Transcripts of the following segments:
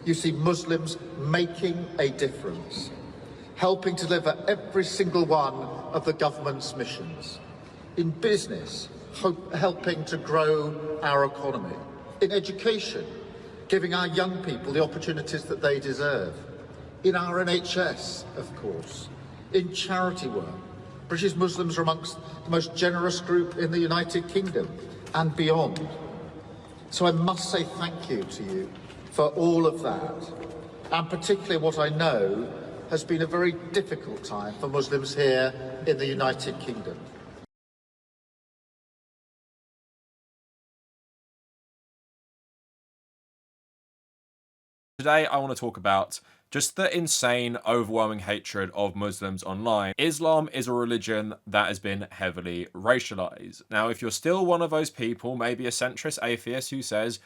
you see Muslims making a difference, helping to deliver every single one of the government's missions. In business, helping to grow our economy. In education, giving our young people the opportunities that they deserve. In our NHS, of course. In charity work. British Muslims are amongst the most generous group in the United Kingdom and beyond. So I must say thank you to you for all of that, and particularly what I know has been a very difficult time for Muslims here in the United Kingdom. Today, I want to talk about just the insane, overwhelming hatred of Muslims online. Islam is a religion that has been heavily racialized. Now, if you're still one of those people, maybe a centrist atheist who says,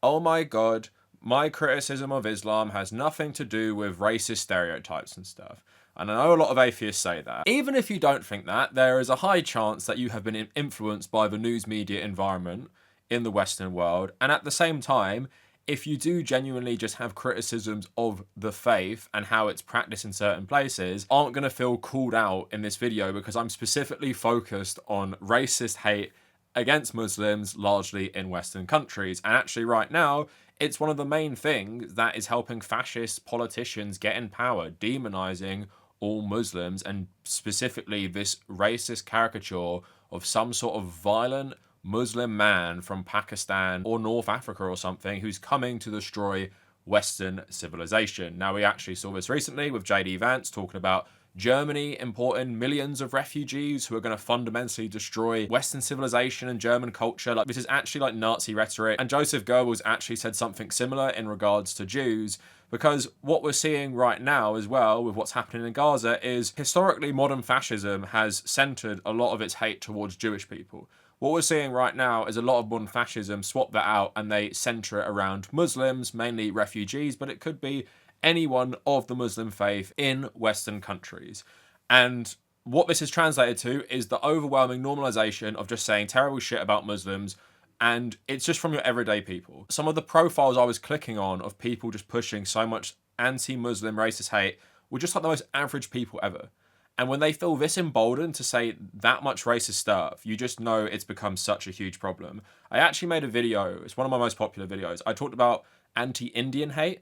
oh my God, my criticism of Islam has nothing to do with racist stereotypes and stuff. And I know a lot of atheists say that. Even if you don't think that, there is a high chance that you have been influenced by the news media environment in the Western world. And at the same time, if you do genuinely just have criticisms of the faith and how it's practiced in certain places, aren't going to feel called out in this video, because I'm specifically focused on racist hate against Muslims, largely in Western countries. And actually right now, it's one of the main things that is helping fascist politicians get in power, demonizing all Muslims, and specifically this racist caricature of some sort of violent Muslim man from Pakistan or North Africa or something who's coming to destroy Western civilization. Now, we actually saw this recently with JD Vance talking about Germany importing millions of refugees who are going to fundamentally destroy Western civilization and German culture. Like, this is actually like Nazi rhetoric. And Joseph Goebbels actually said something similar in regards to Jews, because what we're seeing right now as well with what's happening in Gaza is historically modern fascism has centered a lot of its hate towards Jewish people. What we're seeing right now is a lot of modern fascism swap that out and they center it around Muslims, mainly refugees, but it could be anyone of the Muslim faith in Western countries. And what this is translated to is the overwhelming normalization of just saying terrible shit about Muslims, and it's just from your everyday people. Some of the profiles I was clicking on of people just pushing so much anti-Muslim racist hate were just like the most average people ever. And when they feel this emboldened to say that much racist stuff, you just know it's become such a huge problem. I actually made a video, it's one of my most popular videos. I talked about anti-Indian hate,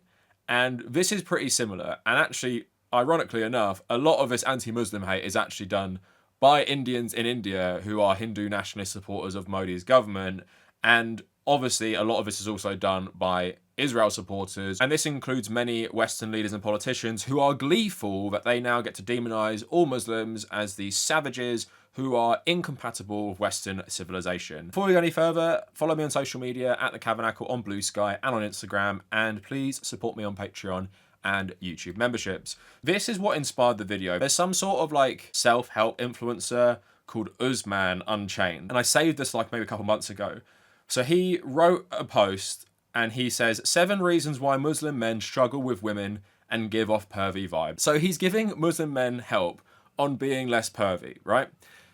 and this is pretty similar. And actually, ironically enough, a lot of this anti-Muslim hate is actually done by Indians in India who are Hindu nationalist supporters of Modi's government. And obviously, a lot of this is also done by Israel supporters, and this includes many Western leaders and politicians who are gleeful that they now get to demonize all Muslims as these savages who are incompatible with Western civilization. Before we go any further, follow me on social media at the Kavernacle on Blue Sky and on Instagram, and please support me on Patreon and YouTube memberships. This is what inspired the video. There's some sort of like self-help influencer called Usman Unchained, and I saved this like maybe a couple months ago. So he wrote a post and he says 7 reasons why Muslim men struggle with women and give off pervy vibes. So he's giving Muslim men help on being less pervy, right?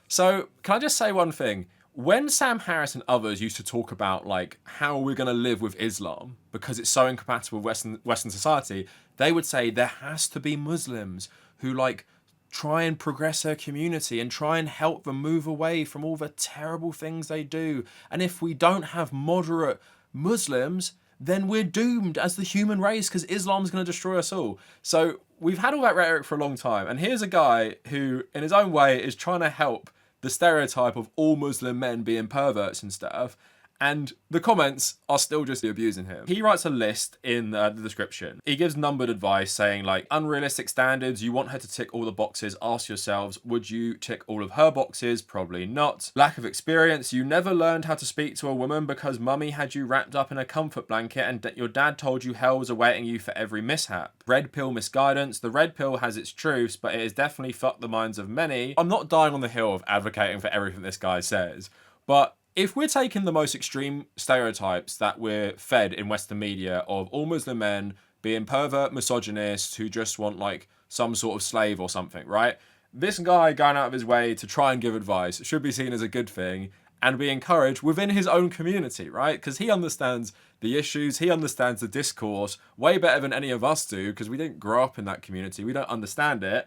So can I just say one thing? When Sam Harris and others used to talk about like how we're going to live with Islam because it's so incompatible with Western society, they would say there has to be Muslims who like try and progress their community and try and help them move away from all the terrible things they do. And if we don't have moderate Muslims, then we're doomed as the human race because Islam's going to destroy us all. So we've had all that rhetoric for a long time. And here's a guy who, in his own way, is trying to help the stereotype of all Muslim men being perverts and stuff. And the comments are still just abusing him. He writes a list in the description. He gives numbered advice saying like, unrealistic standards, you want her to tick all the boxes, ask yourselves, would you tick all of her boxes? Probably not. Lack of experience, you never learned how to speak to a woman because mummy had you wrapped up in a comfort blanket and your dad told you hell was awaiting you for every mishap. Red pill misguidance, the red pill has its truths, but it has definitely fucked the minds of many. I'm not dying on the hill of advocating for everything this guy says, but if we're taking the most extreme stereotypes that we're fed in Western media of all Muslim men being pervert misogynists who just want like some sort of slave or something, right? This guy going out of his way to try and give advice should be seen as a good thing. and be encouraged within his own community, right? Because he understands the issues, he understands the discourse way better than any of us do, because we didn't grow up in that community, we don't understand it.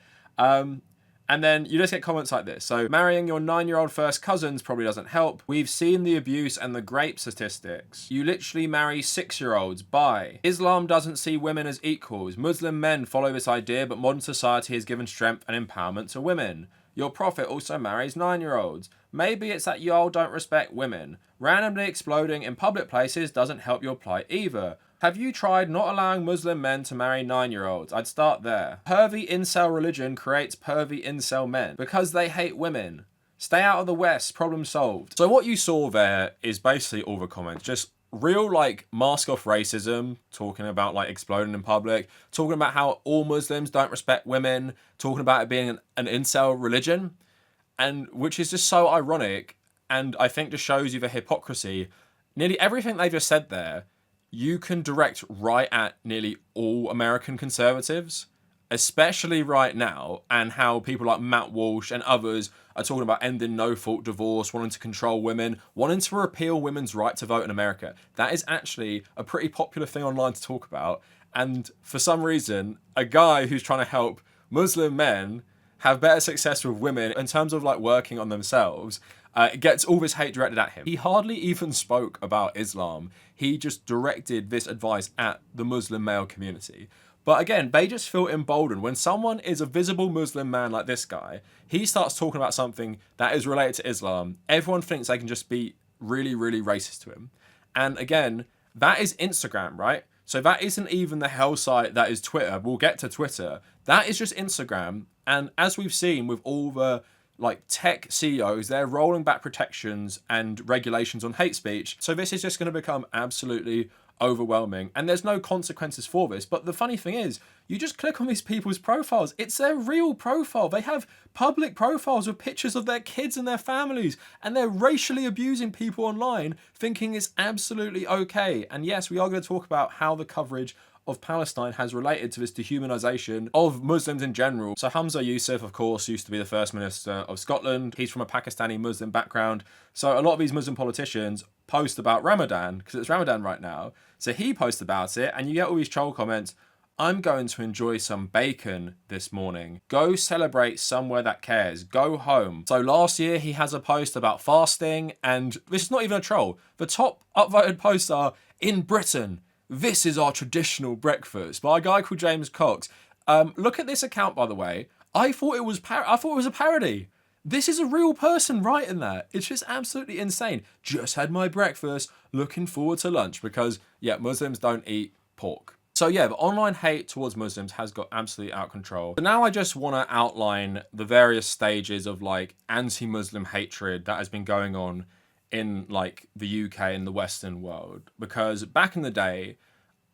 And then you just get comments like this. So, marrying your 9-year-old first cousins probably doesn't help. We've seen the abuse and the rape statistics. You literally marry 6-year-olds. Bye. Islam doesn't see women as equals. Muslim men follow this idea, but modern society has given strength and empowerment to women. Your prophet also marries 9-year-olds. Maybe it's that y'all don't respect women. Randomly exploding in public places doesn't help your plight either. Have you tried not allowing Muslim men to marry 9-year-olds? I'd start there. Pervy incel religion creates pervy incel men because they hate women. Stay out of the West, problem solved. So what you saw there is basically all the comments. Just real like mask off racism, talking about like exploding in public, talking about how all Muslims don't respect women, talking about it being an incel religion, and which is just so ironic, and I think just shows you the hypocrisy. Nearly everything they just said there, you can direct right at nearly all American conservatives, especially right now, and how people like Matt Walsh and others are talking about ending no-fault divorce, wanting to control women, wanting to repeal women's right to vote in America. That is actually a pretty popular thing online to talk about. And for some reason, a guy who's trying to help Muslim men have better success with women in terms of like working on themselves, gets all this hate directed at him. He hardly even spoke about Islam. He just directed this advice at the Muslim male community. But again, they just feel emboldened. When someone is a visible Muslim man like this guy, he starts talking about something that is related to Islam, everyone thinks they can just be really, really racist to him. And again, that is Instagram, right? So that isn't even the hell site that is Twitter. We'll get to Twitter. That is just Instagram. And as we've seen with all the like tech CEOs, they're rolling back protections and regulations on hate speech. So this is just going to become absolutely overwhelming, and there's no consequences for this. But the funny thing is, you just click on these people's profiles, it's their real profile. They have public profiles with pictures of their kids and their families, and they're racially abusing people online, thinking it's absolutely okay. And yes, we are going to talk about how the coverage of Palestine has related to this dehumanization of Muslims in general. So Hamza Yusuf, of course, used to be the First Minister of Scotland. He's from a Pakistani Muslim background. So a lot of these Muslim politicians post about Ramadan, because it's Ramadan right now. So he posts about it, and you get all these troll comments. I'm going to enjoy some bacon this morning. Go celebrate somewhere that cares. Go home. So last year he has a post about fasting, and this is not even a troll. The top upvoted posts are, in Britain, this is our traditional breakfast, by a guy called James Cox. Look at this account, by the way. I thought it was a parody. This is a real person writing that. It's just absolutely insane. Just had my breakfast, looking forward to lunch, because, yeah, Muslims don't eat pork. So yeah, the online hate towards Muslims has got absolutely out of control. So now I just want to outline the various stages of like anti-Muslim hatred that has been going on in like the UK and the Western world. Because back in the day,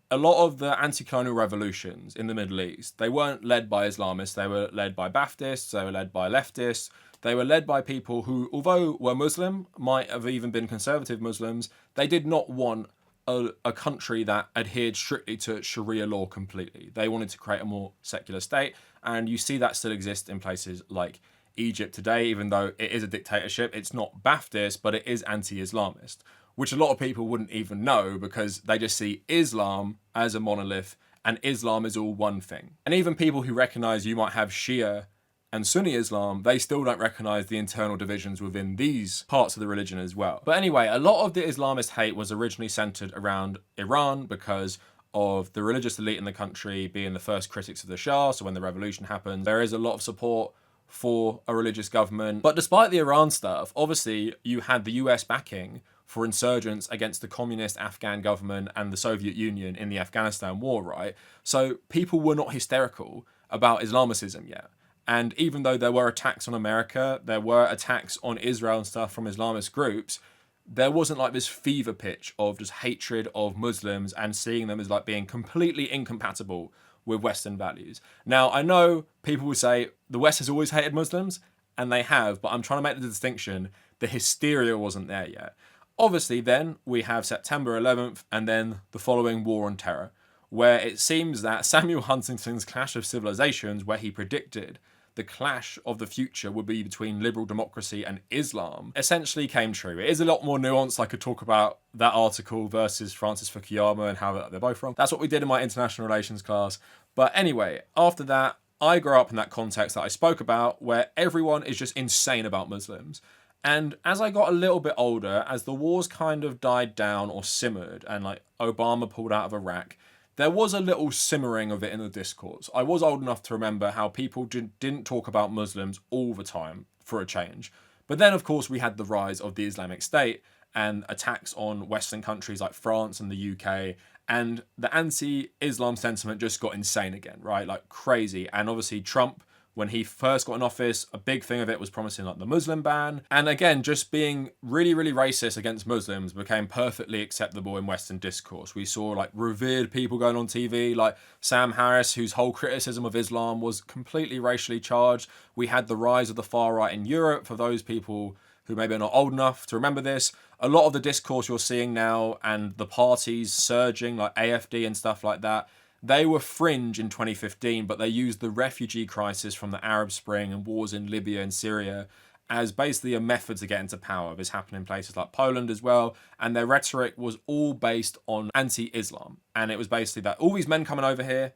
a lot of the anti-colonial revolutions in the Middle East, they weren't led by Islamists, they were led by Ba'athists, they were led by leftists, they were led by people who, although were Muslim, might have even been conservative Muslims, they did not want a country that adhered strictly to Sharia law completely. They wanted to create a more secular state, and you see that still exists in places like Egypt today. Even though it is a dictatorship, it's not Ba'athist, but it is anti-Islamist, which a lot of people wouldn't even know because they just see Islam as a monolith and Islam is all one thing. And even people who recognize you might have Shia and Sunni Islam, they still don't recognize the internal divisions within these parts of the religion as well. But anyway, a lot of the Islamist hate was originally centered around Iran because of the religious elite in the country being the first critics of the Shah. So when the revolution happened, there is a lot of support for a religious government. But despite the Iran stuff, obviously you had the US backing for insurgents against the communist Afghan government and the Soviet Union in the Afghanistan war, right? So people were not hysterical about Islamicism yet. And even though there were attacks on America, there were attacks on Israel and stuff from Islamist groups, there wasn't like this fever pitch of just hatred of Muslims and seeing them as like being completely incompatible with Western values. Now, I know people will say the West has always hated Muslims, and they have, but I'm trying to make the distinction. The hysteria wasn't there yet. Obviously, then we have September 11th and then the following War on Terror, where it seems that Samuel Huntington's Clash of Civilizations, where he predicted the clash of the future would be between liberal democracy and Islam essentially came true. It is a lot more nuanced. I could talk about that article versus Francis Fukuyama and how they're both wrong. That's what we did in my international relations class. But anyway, after that, I grew up in that context that I spoke about where everyone is just insane about Muslims. And as I got a little bit older, as the wars kind of died down or simmered and like Obama pulled out of Iraq, there was a little simmering of it in the discourse. I was old enough to remember how people didn't talk about Muslims all the time for a change. But then, of course, we had the rise of the Islamic State and attacks on Western countries like France and the UK. And the anti-Islam sentiment just got insane again, right? Like crazy. And obviously Trump, when he first got in office, a big thing of it was promising like the Muslim ban. And again, just being really, really racist against Muslims became perfectly acceptable in Western discourse. We saw like revered people going on TV, like Sam Harris, whose whole criticism of Islam was completely racially charged. We had the rise of the far right in Europe. For those people who maybe are not old enough to remember this, a lot of the discourse you're seeing now and the parties surging like AFD and stuff like that, they were fringe in 2015, but they used the refugee crisis from the Arab Spring and wars in Libya and Syria as basically a method to get into power. This happened in places like Poland as well, and their rhetoric was all based on anti-Islam. And it was basically that all these men coming over here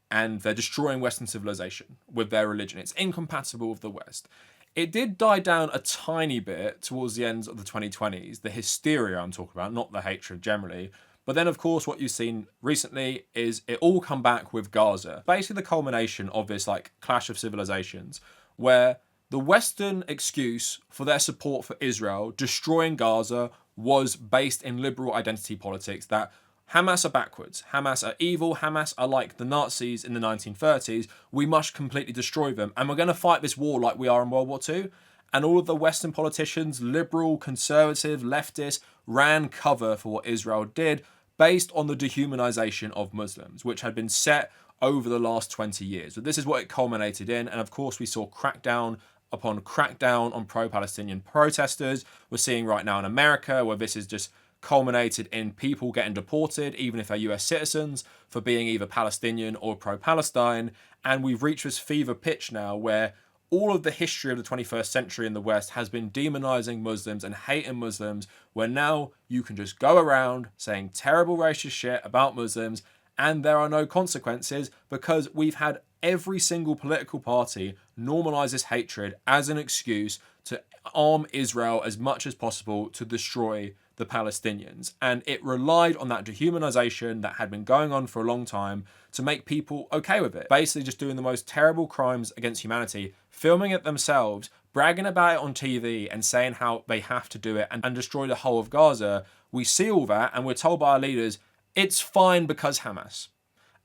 and they're destroying Western civilization with their religion. It's incompatible with the West. It did die down a tiny bit towards the end of the 2020s, the hysteria I'm talking about, not the hatred generally. But then, of course, what you've seen recently is it all come back with Gaza. Basically the culmination of this like clash of civilizations where the Western excuse for their support for Israel destroying Gaza was based in liberal identity politics that Hamas are backwards. Hamas are evil. Hamas are like the Nazis in the 1930s. We must completely destroy them. And we're going to fight this war like we are in World War II. And all of the Western politicians, liberal, conservative, leftist, ran cover for what Israel did based on the dehumanization of Muslims, which had been set over the last 20 years. But this is what it culminated in. And of course, we saw crackdown upon crackdown on pro-Palestinian protesters. We're seeing right now in America where this is just culminated in people getting deported, even if they're US citizens, for being either Palestinian or pro-Palestine. And we've reached this fever pitch now where all of the history of the 21st century in the West has been demonizing Muslims and hating Muslims, where now you can just go around saying terrible racist shit about Muslims and there are no consequences because we've had every single political party normalize this hatred as an excuse to arm Israel as much as possible to destroy the Palestinians. And it relied on that dehumanization that had been going on for a long time to make people okay with it. Basically just doing the most terrible crimes against humanity, filming it themselves, bragging about it on TV and saying how they have to do it and destroy the whole of Gaza. We see all that and we're told by our leaders, it's fine because Hamas.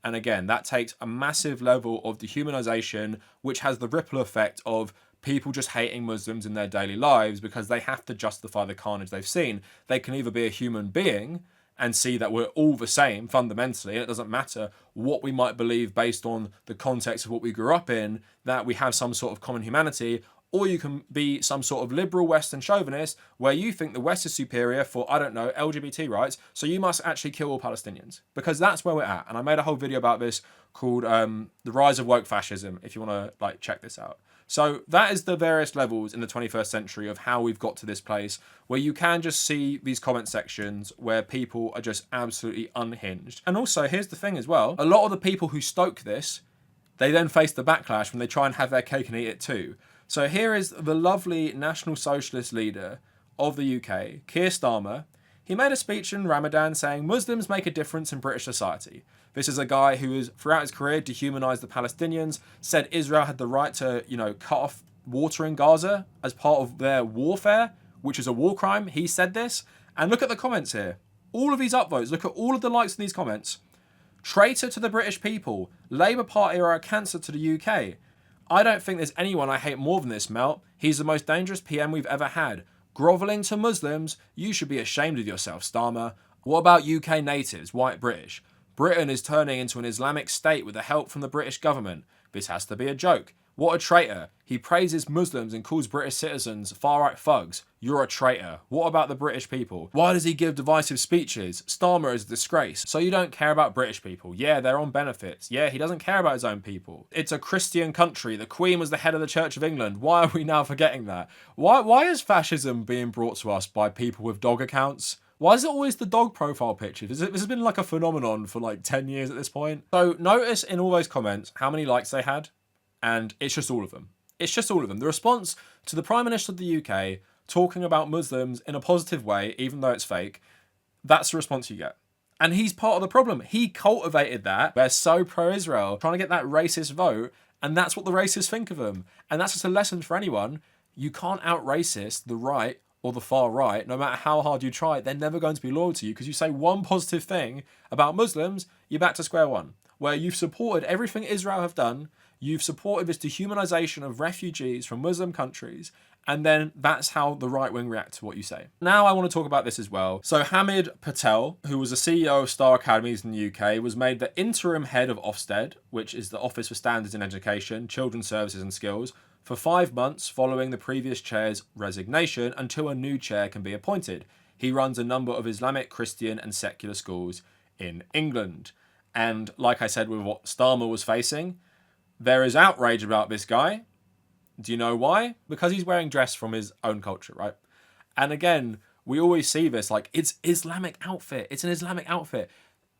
And again, that takes a massive level of dehumanization, which has the ripple effect of people just hating Muslims in their daily lives because they have to justify the carnage they've seen. They can either be a human being and see that we're all the same fundamentally, and it doesn't matter what we might believe based on the context of what we grew up in, that we have some sort of common humanity, or you can be some sort of liberal Western chauvinist where you think the West is superior for, I don't know, LGBT rights, so you must actually kill all Palestinians. Because that's where we're at. And I made a whole video about this called The Rise of Woke Fascism, if you want to check this out. So that is the various levels in the 21st century of how we've got to this place where you can just see these comment sections where people are just absolutely unhinged. And also, here's the thing as well, a lot of the people who stoke this, they then face the backlash when they try and have their cake and eat it too. So here is the lovely National Socialist leader of the UK, Keir Starmer. He made a speech in Ramadan saying Muslims make a difference in British society. This is a guy who has, throughout his career, dehumanized the Palestinians, said Israel had the right to, cut off water in Gaza as part of their warfare, which is a war crime. He said this. And look at the comments here. All of these upvotes, look at all of the likes in these comments. Traitor to the British people. Labour Party are a cancer to the UK. I don't think there's anyone I hate more than this Melt. He's the most dangerous PM we've ever had. Grovelling to Muslims, you should be ashamed of yourself, Starmer. What about UK natives, white British? Britain is turning into an Islamic state with the help from the British government. This has to be a joke. What a traitor. He praises Muslims and calls British citizens far-right thugs. You're a traitor. What about the British people? Why does he give divisive speeches? Starmer is a disgrace. So you don't care about British people. Yeah, they're on benefits. Yeah, he doesn't care about his own people. It's a Christian country. The Queen was the head of the Church of England. Why are we now forgetting that? Why is fascism being brought to us by people with dog accounts? Why is it always the dog profile picture? This has been like a phenomenon for like 10 years at this point. So notice in all those comments how many likes they had, and it's just all of them. It's just all of them. The response to the Prime Minister of the UK talking about Muslims in a positive way, even though it's fake, that's the response you get. And he's part of the problem. He cultivated that. They're so pro-Israel, trying to get that racist vote, and that's what the racists think of him. And that's just a lesson for anyone. You can't out-racist the right or the far right. No matter how hard you try, they're never going to be loyal to you, because you say one positive thing about Muslims, you're back to square one, where you've supported everything Israel have done. You've supported this dehumanization of refugees from Muslim countries, and then that's how the right wing react to what you say. Now I want to talk about this as well. So Hamid Patel, who was the CEO of Star Academies in the UK, was made the interim head of Ofsted, which is the Office for Standards in Education, Children's Services and Skills, for 5 months following the previous chair's resignation until a new chair can be appointed. He runs a number of Islamic, Christian and secular schools in England. And like I said with what Starmer was facing, there is outrage about this guy. Do you know why? Because he's wearing dress from his own culture, right? And again, we always see this, like, it's Islamic outfit. It's an Islamic outfit.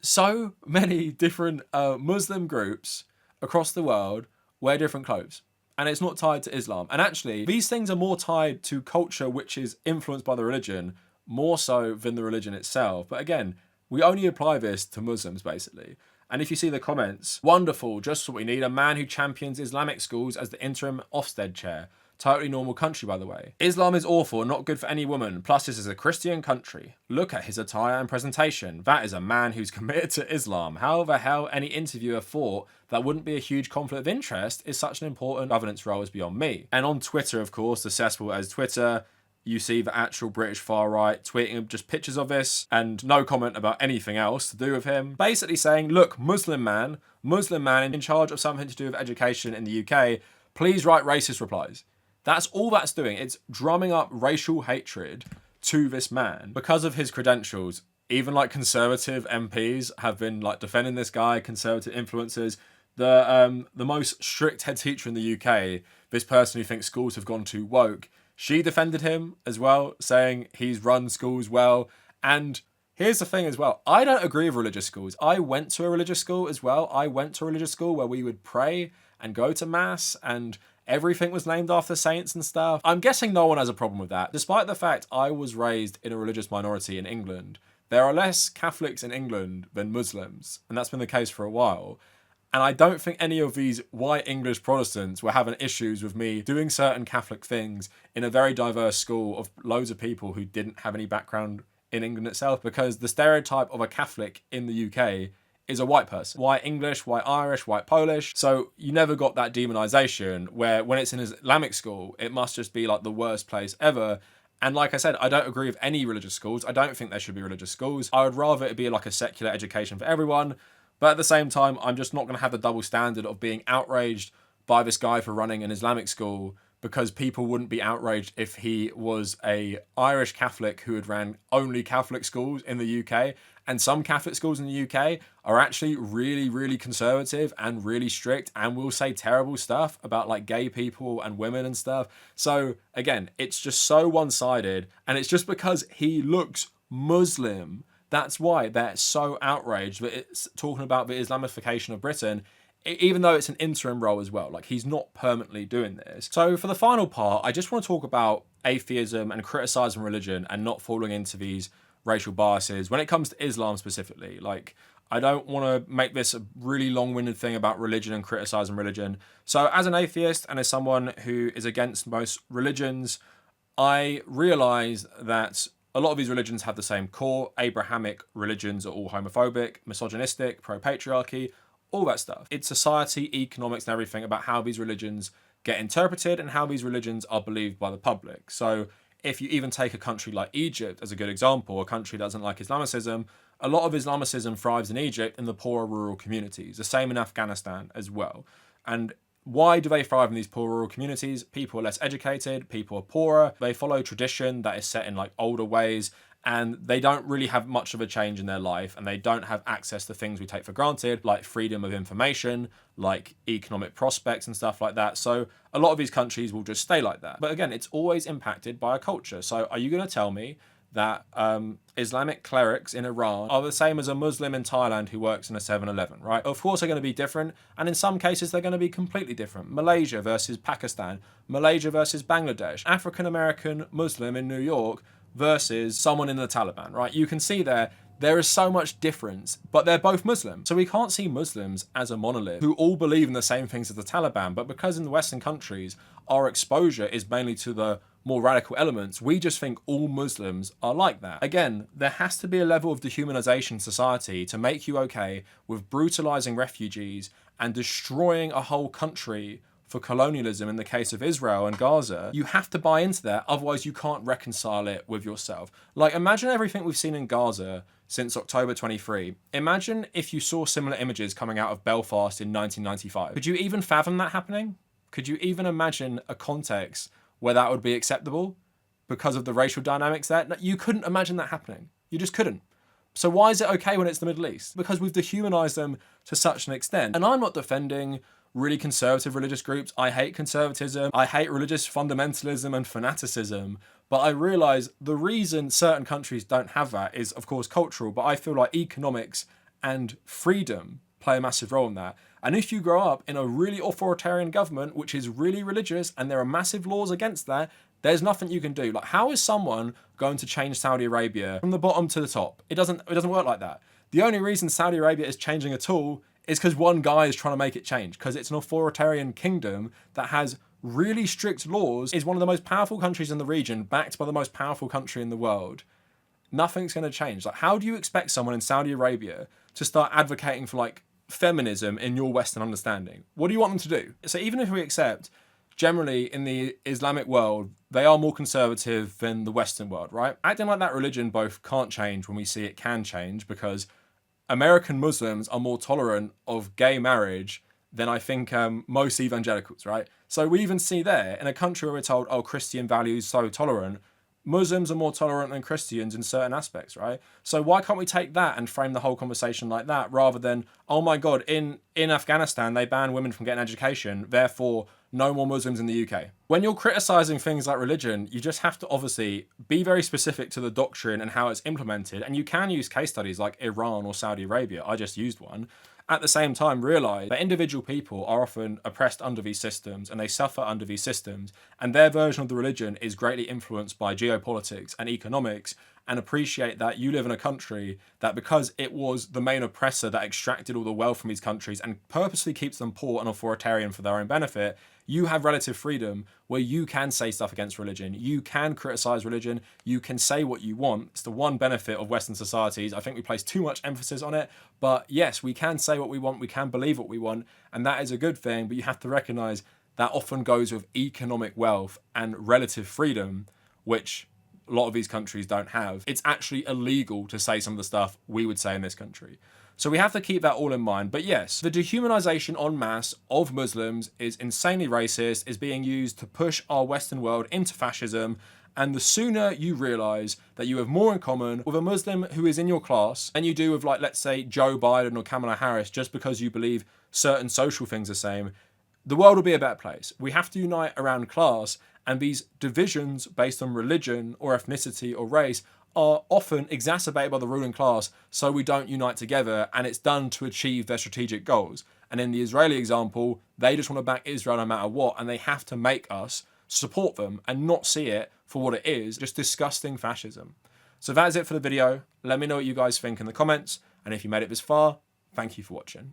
So many different Muslim groups across the world wear different clothes. And it's not tied to Islam. And actually, these things are more tied to culture, which is influenced by the religion, more so than the religion itself. But again, we only apply this to Muslims, basically. And if you see the comments, wonderful, just what we need, a man who champions Islamic schools as the interim Ofsted chair. Totally normal country, by the way. Islam is awful, not good for any woman. Plus, this is a Christian country. Look at his attire and presentation. That is a man who's committed to Islam. How the hell any interviewer thought that wouldn't be a huge conflict of interest is such an important governance role is beyond me. And on Twitter, of course, the cesspool as Twitter, you see the actual British far right tweeting just pictures of this and no comment about anything else to do with him. Basically saying, look, Muslim man in charge of something to do with education in the UK, please write racist replies. That's all that's doing. It's drumming up racial hatred to this man because of his credentials. Even like conservative MPs have been like defending this guy, conservative influencers. The most strict head teacher in the UK, this person who thinks schools have gone too woke, she defended him as well, saying he's run schools well. And here's the thing as well. I don't agree with religious schools. I went to a religious school as well. I went to a religious school where we would pray and go to mass and everything was named after saints and stuff. I'm guessing no one has a problem with that. Despite the fact I was raised in a religious minority in England, there are less Catholics in England than Muslims. And that's been the case for a while. And I don't think any of these white English Protestants were having issues with me doing certain Catholic things in a very diverse school of loads of people who didn't have any background in England itself, because the stereotype of a Catholic in the UK is a white person. White English, white Irish, white Polish. So you never got that demonization where when it's in an Islamic school, it must just be like the worst place ever. And like I said, I don't agree with any religious schools. I don't think there should be religious schools. I would rather it be like a secular education for everyone. But at the same time, I'm just not going to have the double standard of being outraged by this guy for running an Islamic school, because people wouldn't be outraged if he was a Irish Catholic who had ran only Catholic schools in the UK. And some Catholic schools in the UK are actually really, really conservative and really strict and will say terrible stuff about like gay people and women and stuff. So again, it's just so one-sided, and it's just because he looks Muslim. That's why they're so outraged that it's talking about the Islamification of Britain, even though it's an interim role as well. Like, he's not permanently doing this. So for the final part, I just want to talk about atheism and criticizing religion and not falling into these racial biases when it comes to Islam specifically. Like, I don't want to make this a really long-winded thing about religion and criticizing religion. So as an atheist and as someone who is against most religions, I realize that a lot of these religions have the same core. Abrahamic religions are all homophobic, misogynistic, pro-patriarchy, all that stuff. It's society, economics, and everything about how these religions get interpreted and how these religions are believed by the public. So if you even take a country like Egypt as a good example, a country that doesn't like Islamicism, a lot of Islamicism thrives in Egypt in the poorer rural communities. The same in Afghanistan as well. And Why do they thrive in these poor rural communities? People are less educated, people are poorer, they follow tradition that is set in like older ways, and they don't really have much of a change in their life, and they don't have access to things we take for granted, like freedom of information, like economic prospects and stuff like that. So a lot of these countries will just stay like that. But again, it's always impacted by a culture. So are you going to tell me that Islamic clerics in Iran are the same as a Muslim in Thailand who works in a 7-Eleven, right? Of course they're going to be different, and in some cases they're going to be completely different. Malaysia versus Pakistan, Malaysia versus Bangladesh, African-American Muslim in New York versus someone in the Taliban, right? You can see there is so much difference, but they're both Muslim. So we can't see Muslims as a monolith who all believe in the same things as the Taliban, but because in the Western countries, our exposure is mainly to the more radical elements, we just think all Muslims are like that. Again, there has to be a level of dehumanization in society to make you okay with brutalizing refugees and destroying a whole country for colonialism in the case of Israel and Gaza. You have to buy into that, otherwise you can't reconcile it with yourself. Like, imagine everything we've seen in Gaza since October 23. Imagine if you saw similar images coming out of Belfast in 1995. Could you even fathom that happening? Could you even imagine a context where that would be acceptable because of the racial dynamics there? No, you couldn't imagine that happening. You just couldn't. So why is it okay when it's the Middle East? Because we've dehumanized them to such an extent. And I'm not defending really conservative religious groups. I hate conservatism. I hate religious fundamentalism and fanaticism. But I realize the reason certain countries don't have that is, of course, cultural. But I feel like economics and freedom play a massive role in that. And if you grow up in a really authoritarian government, which is really religious, and there are massive laws against that, there's nothing you can do. Like, how is someone going to change Saudi Arabia from the bottom to the top? It doesn't work like that. The only reason Saudi Arabia is changing at all is because one guy is trying to make it change, because it's an authoritarian kingdom that has really strict laws, is one of the most powerful countries in the region, backed by the most powerful country in the world. Nothing's going to change. Like, how do you expect someone in Saudi Arabia to start advocating for like feminism in your Western understanding? What do you want them to do? So even if we accept generally in the Islamic world, they are more conservative than the Western world, right? Acting like that religion both can't change when we see it can change, because American Muslims are more tolerant of gay marriage than I think most evangelicals, right? So we even see there, in a country where we're told, oh, Christian values so tolerant, Muslims are more tolerant than Christians in certain aspects, right? So why can't we take that and frame the whole conversation like that, rather than, oh my God, in Afghanistan, they ban women from getting education, therefore no more Muslims in the UK. When you're criticizing things like religion, you just have to obviously be very specific to the doctrine and how it's implemented. And you can use case studies like Iran or Saudi Arabia. I just used one. At the same time, realize that individual people are often oppressed under these systems, and they suffer under these systems, and their version of the religion is greatly influenced by geopolitics and economics. And appreciate that you live in a country that, because it was the main oppressor that extracted all the wealth from these countries and purposely keeps them poor and authoritarian for their own benefit, you have relative freedom where you can say stuff against religion. You can criticize religion. You can say what you want. It's the one benefit of Western societies. I think we place too much emphasis on it. But yes, we can say what we want. We can believe what we want. And that is a good thing. But you have to recognize that often goes with economic wealth and relative freedom, which a lot of these countries don't have. It's actually illegal to say some of the stuff we would say in this country. So we have to keep that all in mind. But yes, the dehumanization en masse of Muslims is insanely racist, is being used to push our Western world into fascism. And the sooner you realize that you have more in common with a Muslim who is in your class than you do with, like, let's say, Joe Biden or Kamala Harris, just because you believe certain social things the same, the world will be a better place. We have to unite around class, and these divisions based on religion or ethnicity or race are often exacerbated by the ruling class, so we don't unite together, and it's done to achieve their strategic goals. And in the Israeli example, they just want to back Israel no matter what, and they have to make us support them and not see it for what it is, just disgusting fascism. So that is it for the video. Let me know what you guys think in the comments, and if you made it this far, thank you for watching.